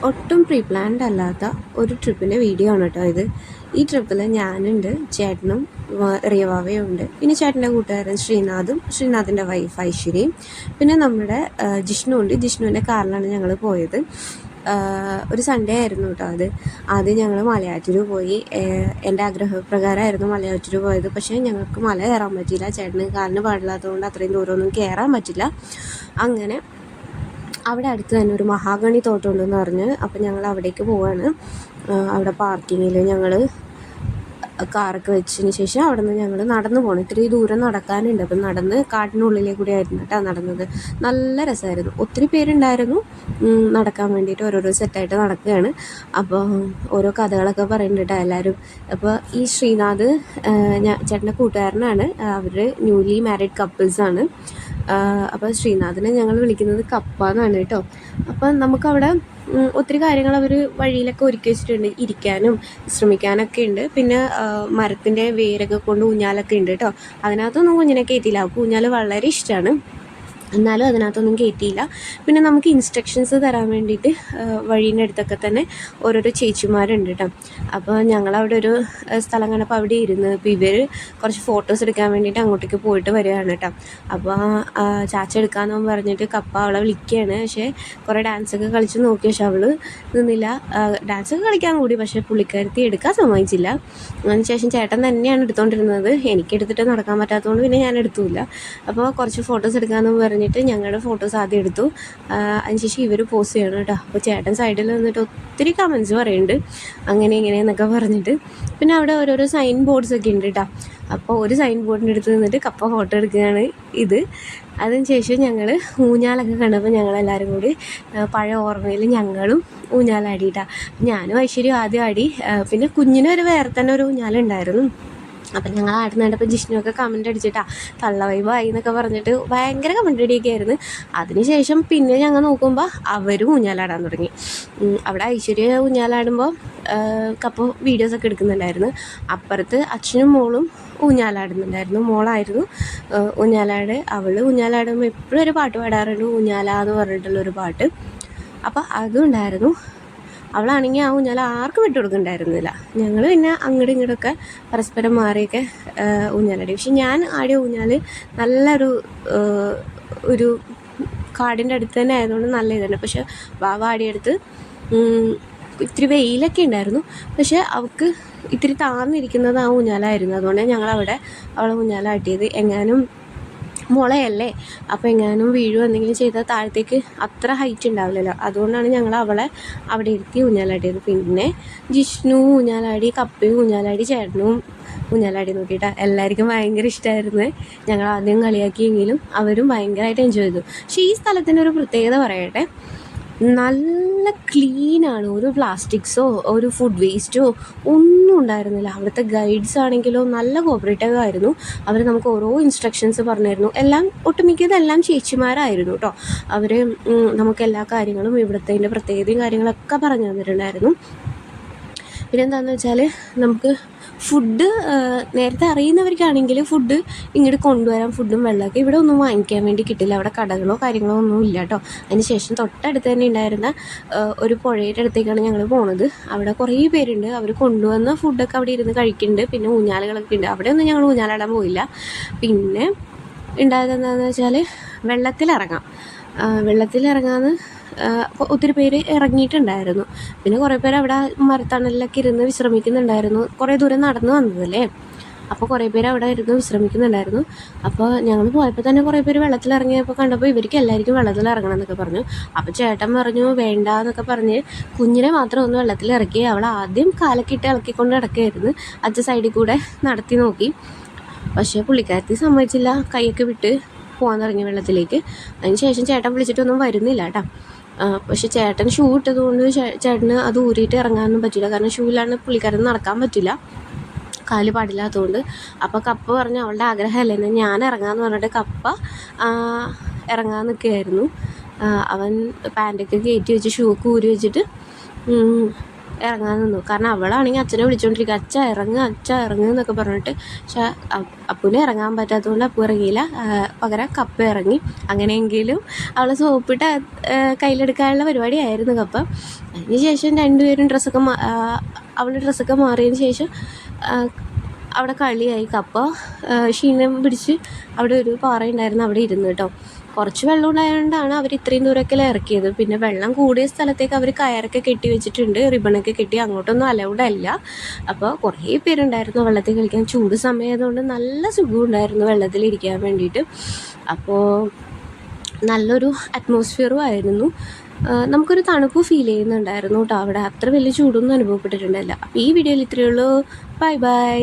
ഒട്ടും pre planned അല്ലാത്ത ഒരു ട്രിപ്പിൻ്റെ വീഡിയോ ആണ് കേട്ടോ ഇത്. ഈ ട്രിപ്പിൽ ഞാനുണ്ട്, ചേട്ടനും റിയവാവയും ഉണ്ട്, പിന്നെ ചേട്ടൻ്റെ കൂട്ടുകാരൻ ശ്രീനാഥും ശ്രീനാഥിൻ്റെ വൈഫ് ഐശ്വര്യയും, പിന്നെ നമ്മുടെ ജിഷ്ണു ഉണ്ട്. ജിഷ്ണുവിൻ്റെ കാറിലാണ് ഞങ്ങൾ പോയത്. ഒരു സൺഡേ ആയിരുന്നു കേട്ടോ അത്. ആദ്യം ഞങ്ങൾ മലയാറ്റൂർ പോയി. എൻ്റെ ആഗ്രഹപ്രകാരമായിരുന്നു മലയാറ്റൂർ പോയത്. പക്ഷേ ഞങ്ങൾക്ക് മല കയറാൻ പറ്റിയില്ല. ചേട്ടന് കാലിന് പാടില്ലാത്തതുകൊണ്ട് അത്രയും ദൂരമൊന്നും കയറാൻ പറ്റില്ല. അങ്ങനെ അവിടെ അടുത്ത് തന്നെ ഒരു മഹാഗണി തോട്ടം ഉണ്ടെന്ന് പറഞ്ഞ് അപ്പോൾ ഞങ്ങൾ അവിടേക്ക് പോവാണ്. അവിടെ പാർക്കിങ്ങിൽ ഞങ്ങൾ കാറൊക്കെ വെച്ചതിന് ശേഷം അവിടെ നിന്ന് ഞങ്ങൾ നടന്നു പോകണം. ഇത്തിരി ദൂരം നടക്കാനുണ്ട്. അപ്പം നടന്ന് കാട്ടിനുള്ളിലേക്ക് കൂടി ആയിരുന്നു കേട്ടോ നടന്നത്. നല്ല രസമായിരുന്നു. ഒത്തിരി പേരുണ്ടായിരുന്നു നടക്കാൻ വേണ്ടിയിട്ട്. ഓരോരോ സെറ്റായിട്ട് നടക്കുകയാണ്. അപ്പോൾ ഓരോ കഥകളൊക്കെ പറയുന്നുണ്ട് കേട്ടോ എല്ലാവരും. അപ്പോൾ ഈ ശ്രീനാഥ് ചേട്ടൻ്റെ കൂട്ടുകാരനാണ്. അവർ ന്യൂലി മാരീഡ് കപ്പിൾസാണ്. അപ്പോൾ ശ്രീനാഥിനെ ഞങ്ങൾ വിളിക്കുന്നത് കപ്പ എന്നാണ് കേട്ടോ. അപ്പം നമുക്കവിടെ ഒത്തിരി കാര്യങ്ങൾ അവർ വഴിയിലൊക്കെ ഒരുക്കി വെച്ചിട്ടുണ്ട്. ഇരിക്കാനും വിശ്രമിക്കാനൊക്കെ ഉണ്ട്. പിന്നെ മരത്തിൻ്റെ വേരൊക്കെ കൊണ്ട് ഊഞ്ഞാലൊക്കെ ഉണ്ട് കേട്ടോ. അതിനകത്തൊന്നും കുഞ്ഞിനെ കയറ്റിയില്ല. അവൾക്ക് ഊഞ്ഞാൽ വളരെ ഇഷ്ടമാണ്, എന്നാലും അതിനകത്തൊന്നും കയറ്റിയില്ല. പിന്നെ നമുക്ക് ഇൻസ്ട്രക്ഷൻസ് തരാൻ വേണ്ടിയിട്ട് വഴീൻ്റെ അടുത്തൊക്കെ തന്നെ ഓരോരോ ചേച്ചിമാരുണ്ട് കേട്ടോ. അപ്പോൾ ഞങ്ങളവിടെ ഒരു സ്ഥലം കണ്ടപ്പോൾ അവിടെ ഇരുന്ന് ഇപ്പോൾ ഇവർ കുറച്ച് ഫോട്ടോസ് എടുക്കാൻ വേണ്ടിയിട്ട് അങ്ങോട്ടേക്ക് പോയിട്ട് വരികയാണ് കേട്ടോ. അപ്പോൾ ചാച്ച എടുക്കാമെന്ന് പറഞ്ഞിട്ട് കപ്പ അവളെ വിളിക്കുകയാണ്. പക്ഷേ കുറേ ഡാൻസൊക്കെ കളിച്ച് നോക്കി, പക്ഷെ അവൾ നിന്നില്ല. ഡാൻസൊക്കെ കളിക്കാൻ കൂടി, പക്ഷേ പുള്ളിക്കാരത്തി എടുക്കാൻ സമ്മതിച്ചില്ല. അതിനുശേഷം ചേട്ടൻ തന്നെയാണ് എടുത്തുകൊണ്ടിരുന്നത്. എനിക്കെടുത്തിട്ട് നടക്കാൻ പറ്റാത്തതുകൊണ്ട് പിന്നെ ഞാൻ എടുത്തുമില്ല. അപ്പോൾ കുറച്ച് ഫോട്ടോസ് എടുക്കാമെന്ന് പറഞ്ഞിട്ട് ഞങ്ങളുടെ ഫോട്ടോസ് ആദ്യം എടുത്തു. അതിനുശേഷം ഇവർ പോസ്റ്റ് ചെയ്യണം കേട്ടോ. അപ്പോൾ ചേട്ടൻ സൈഡിൽ നിന്നിട്ട് ഒത്തിരി കമൻസ് പറയുന്നുണ്ട്, അങ്ങനെ ഇങ്ങനെയെന്നൊക്കെ പറഞ്ഞിട്ട്. പിന്നെ അവിടെ ഓരോരോ സൈൻ ബോർഡ്സൊക്കെ ഉണ്ട് കേട്ടോ. അപ്പോൾ ഒരു സൈൻ ബോർഡിൻ്റെ അടുത്ത് നിന്നിട്ട് കപ്പ ഫോട്ടോ എടുക്കുകയാണ് ഇത്. അതിനുശേഷം ഞങ്ങൾ ഊഞ്ഞാലൊക്കെ കണ്ടപ്പോൾ ഞങ്ങളെല്ലാവരും കൂടി പഴയ ഓർമ്മയിൽ ഞങ്ങളും ഊഞ്ഞാലാടിയിട്ടാണ്. ഞാനും ഐശ്വര്യം ആദ്യം ആടി. പിന്നെ കുഞ്ഞിനൊരു വേറെ തന്നെ ഒരു ഊഞ്ഞാലുണ്ടായിരുന്നു. അപ്പം ഞങ്ങൾ ആടുന്നുണ്ടപ്പോൾ ജിഷ്ണുവൊക്കെ കമൻ്റ് അടിച്ചിട്ടാ തള്ള വൈബായി എന്നൊക്കെ പറഞ്ഞിട്ട് ഭയങ്കര കമൻ്റ് അടിയൊക്കെ ആയിരുന്നു. അതിനുശേഷം പിന്നെ ഞങ്ങൾ നോക്കുമ്പോൾ അവരും ഊഞ്ഞാലാടാൻ തുടങ്ങി. അവിടെ ഐശ്വര്യ ഊഞ്ഞാലാടുമ്പോൾ കപ്പ വീഡിയോസൊക്കെ എടുക്കുന്നുണ്ടായിരുന്നു. അപ്പുറത്ത് അച്ഛനും മോളും ഊഞ്ഞാലാടുന്നുണ്ടായിരുന്നു. മോളായിരുന്നു ഊഞ്ഞാലാട്. അവൾ ഊഞ്ഞാലാടുമ്പോൾ എപ്പോഴും ഒരു പാട്ട് പാടാറുണ്ട്, ഊഞ്ഞാല എന്ന് പറഞ്ഞിട്ടുള്ളൊരു പാട്ട്. അപ്പോൾ അതും ഉണ്ടായിരുന്നു. അവളാണെങ്കിൽ ആ ഊഞ്ഞാൽ ആർക്കും വിട്ടു കൊടുക്കുന്നുണ്ടായിരുന്നില്ല. ഞങ്ങൾ പിന്നെ അങ്ങോട്ടും ഇങ്ങോട്ടൊക്കെ പരസ്പരം മാറിയൊക്കെ ഊഞ്ഞാലാടി. പക്ഷെ ഞാൻ ആടിയ ഊഞ്ഞാൽ നല്ലൊരു ഒരു കാടിൻ്റെ അടുത്ത് തന്നെ ആയതുകൊണ്ട് നല്ല ഇതാണ്. പക്ഷെ വാവ ആടിയെടുത്ത് ഇത്തിരി വെയിലൊക്കെ ഉണ്ടായിരുന്നു. പക്ഷെ അവൾക്ക് ഇത്തിരി താഴ്ന്നിരിക്കുന്നത് ആ ഊഞ്ഞാലായിരുന്നു. അതുകൊണ്ട് ഞങ്ങളവിടെ അവളെ ഊഞ്ഞാലാട്ടിയത്. എങ്ങാനും മുളയല്ലേ, അപ്പോൾ എങ്ങാനും വീഴും എന്തെങ്കിലും ചെയ്താൽ താഴത്തേക്ക് അത്ര ഹൈറ്റ് ഉണ്ടാവില്ലല്ലോ. അതുകൊണ്ടാണ് ഞങ്ങൾ അവളെ അവിടെ ഇരുത്തി ഊഞ്ഞാലാടിയത്. പിന്നെ ജിഷ്ണു ഊഞ്ഞാലാടി, കപ്പയും ഊഞ്ഞാലാടി, ചേട്ടനും ഊഞ്ഞാലാടി നോക്കിയിട്ട് എല്ലാവർക്കും ഭയങ്കര ഇഷ്ടമായിരുന്നു. ഞങ്ങൾ ആദ്യം കളിയാക്കിയെങ്കിലും അവരും ഭയങ്കരമായിട്ട് എൻജോയ് ചെയ്തു. പക്ഷേ ഈ സ്ഥലത്തിൻ്റെ ഒരു പ്രത്യേകത പറയട്ടെ, നല്ല ക്ലീനാണ്. ഒരു പ്ലാസ്റ്റിക്സോ ഒരു ഫുഡ് വേസ്റ്റോ ഒന്നും ഉണ്ടായിരുന്നില്ല. അവിടുത്തെ ഗൈഡ്സ് ആണെങ്കിലോ നല്ല കോപ്പറേറ്റീവ് ആയിരുന്നു. അവർ നമുക്ക് ഓരോ ഇൻസ്ട്രക്ഷൻസ് പറഞ്ഞിരുന്നു. എല്ലാം ഒട്ടുമിക്കതെല്ലാം ചേച്ചിമാരായിരുന്നു കേട്ടോ. അവർ നമുക്ക് എല്ലാ കാര്യങ്ങളും ഇവിടുത്തെ പ്രത്യേകതയും കാര്യങ്ങളൊക്കെ പറഞ്ഞു തന്നിട്ടുണ്ടായിരുന്നു. പിന്നെ എന്താണെന്ന് വെച്ചാൽ നമുക്ക് ഫുഡ് നേരത്തെ അറിയുന്നവർക്കാണെങ്കിൽ ഫുഡ് ഇങ്ങോട്ട് കൊണ്ടുവരാൻ ഫുഡും വെള്ളമൊക്കെ ഇവിടെ ഒന്നും വാങ്ങിക്കാൻ വേണ്ടി കിട്ടില്ല. അവിടെ കടകളോ കാര്യങ്ങളോ ഒന്നും ഇല്ല കേട്ടോ. അതിന് ശേഷം തൊട്ടടുത്ത് തന്നെ ഉണ്ടായിരുന്ന ഒരു പുഴയുടെ അടുത്തേക്കാണ് ഞങ്ങൾ പോണത്. അവിടെ കുറേ പേരുണ്ട്. അവർ കൊണ്ടുവന്ന ഫുഡൊക്കെ അവിടെ ഇരുന്ന് കഴിക്കുന്നുണ്ട്. പിന്നെ ഊഞ്ഞാലുകളൊക്കെ ഉണ്ട്. അവിടെ ഒന്നും ഞങ്ങൾ ഊഞ്ഞാലാടാൻ പോയില്ല. പിന്നെ ഉണ്ടായത് എന്താണെന്ന് വെച്ചാൽ വെള്ളത്തിലിറങ്ങാമെന്ന് ഒത്തിരി പേര് ഇറങ്ങിയിട്ടുണ്ടായിരുന്നു. പിന്നെ കുറേ പേര് അവിടെ മരത്തണലിലൊക്കെ ഇരുന്ന് വിശ്രമിക്കുന്നുണ്ടായിരുന്നു. കുറേ ദൂരം നടന്നു വന്നതല്ലേ, അപ്പോൾ കുറേ പേര് അവിടെ ഇരുന്ന് വിശ്രമിക്കുന്നുണ്ടായിരുന്നു. അപ്പോൾ ഞങ്ങൾ പോയപ്പോൾ തന്നെ കുറേ പേര് വെള്ളത്തിലിറങ്ങിയപ്പോൾ കണ്ടപ്പോൾ ഇവർക്ക് എല്ലാവർക്കും വെള്ളത്തിലിറങ്ങണം എന്നൊക്കെ പറഞ്ഞു. അപ്പോൾ ചേട്ടൻ പറഞ്ഞു വേണ്ട എന്നൊക്കെ പറഞ്ഞ് കുഞ്ഞിനെ മാത്രം ഒന്ന് വെള്ളത്തിലിറക്കി. അവൾ ആദ്യം കാലൊക്കെ ഇട്ട് ഇളക്കിക്കൊണ്ട് കിടക്കുകയായിരുന്നു. അച്ഛൻ സൈഡിൽ കൂടെ നടത്തി നോക്കി. പക്ഷേ പുള്ളിക്കാരത്തി സമ്മതിച്ചില്ല, കൈയൊക്കെ വിട്ട് പോകാൻ തുടങ്ങി വെള്ളത്തിലേക്ക്. അതിന് ശേഷം ചേട്ടൻ വിളിച്ചിട്ടൊന്നും വരുന്നില്ല കേട്ടോ. പക്ഷെ ചേട്ടൻ ഷൂ ഇട്ടതുകൊണ്ട് ചേട്ടന് അത് ഊരിയിട്ട് ഇറങ്ങാനൊന്നും പറ്റില്ല. കാരണം ഷൂവിലാണ് പുള്ളിക്കാരന് നടക്കാൻ പറ്റില്ല, കാല് പാടില്ലാത്തതുകൊണ്ട്. അപ്പോൾ കപ്പ പറഞ്ഞു അവളുടെ ആഗ്രഹമല്ലേ ഞാൻ ഇറങ്ങാമെന്ന് പറഞ്ഞിട്ട് കപ്പ ഇറങ്ങാൻ നിൽക്കുകയായിരുന്നു. അവൻ പാൻറ്റൊക്കെ കയറ്റി വെച്ച് ഷൂ ഒക്കെ ഊരി വെച്ചിട്ട് ഇറങ്ങാൻ നിന്നു. കാരണം അവളാണെങ്കിൽ അച്ഛനെ വിളിച്ചുകൊണ്ടിരിക്കുക, അച്ഛ ഇറങ്ങുക എന്നൊക്കെ പറഞ്ഞിട്ട്. പക്ഷെ അപ്പുവിന് ഇറങ്ങാൻ പറ്റാത്തതുകൊണ്ട് അപ്പു ഇറങ്ങിയില്ല. പകരം കപ്പ ഇറങ്ങി. അങ്ങനെയെങ്കിലും അവൾ സോപ്പിട്ട് കയ്യിലെടുക്കാനുള്ള പരിപാടിയായിരുന്നു കപ്പ. അതിന് ശേഷം രണ്ടുപേരും അവളുടെ ഡ്രസ്സൊക്കെ മാറിയതിന് ശേഷം അവിടെ കളിയായി. കപ്പ ക്ഷീണം പിടിച്ച് അവിടെ ഒരു പാറയുണ്ടായിരുന്നു, അവിടെ ഇരുന്നു കേട്ടോ. കുറച്ച് വെള്ളം ഉണ്ടായതുകൊണ്ടാണ് അവർ ഇത്രയും ദൂരമൊക്കെ ഇറക്കിയത്. പിന്നെ വെള്ളം കൂടിയ സ്ഥലത്തേക്ക് അവർ കയറൊക്കെ കെട്ടി വെച്ചിട്ടുണ്ട്, റിബണൊക്കെ കെട്ടി. അങ്ങോട്ടൊന്നും അലൗഡ് അല്ല. അപ്പോൾ കുറേ പേരുണ്ടായിരുന്നു വെള്ളത്തിൽ കളിക്കാൻ. ചൂട് സമയമായതുകൊണ്ട് നല്ല സുഖമുണ്ടായിരുന്നു വെള്ളത്തിലിരിക്കാൻ വേണ്ടിയിട്ട്. അപ്പോൾ നല്ലൊരു അറ്റ്മോസ്ഫിയറും ആയിരുന്നു. നമുക്കൊരു തണുപ്പ് ഫീൽ ചെയ്യുന്നുണ്ടായിരുന്നു കേട്ടോ അവിടെ. അത്ര വലിയ ചൂടൊന്നും അനുഭവപ്പെട്ടിട്ടുണ്ടല്ല. അപ്പോൾ ഈ വീഡിയോയിൽ ഇത്രയേ ഉള്ളൂ. Bye bye.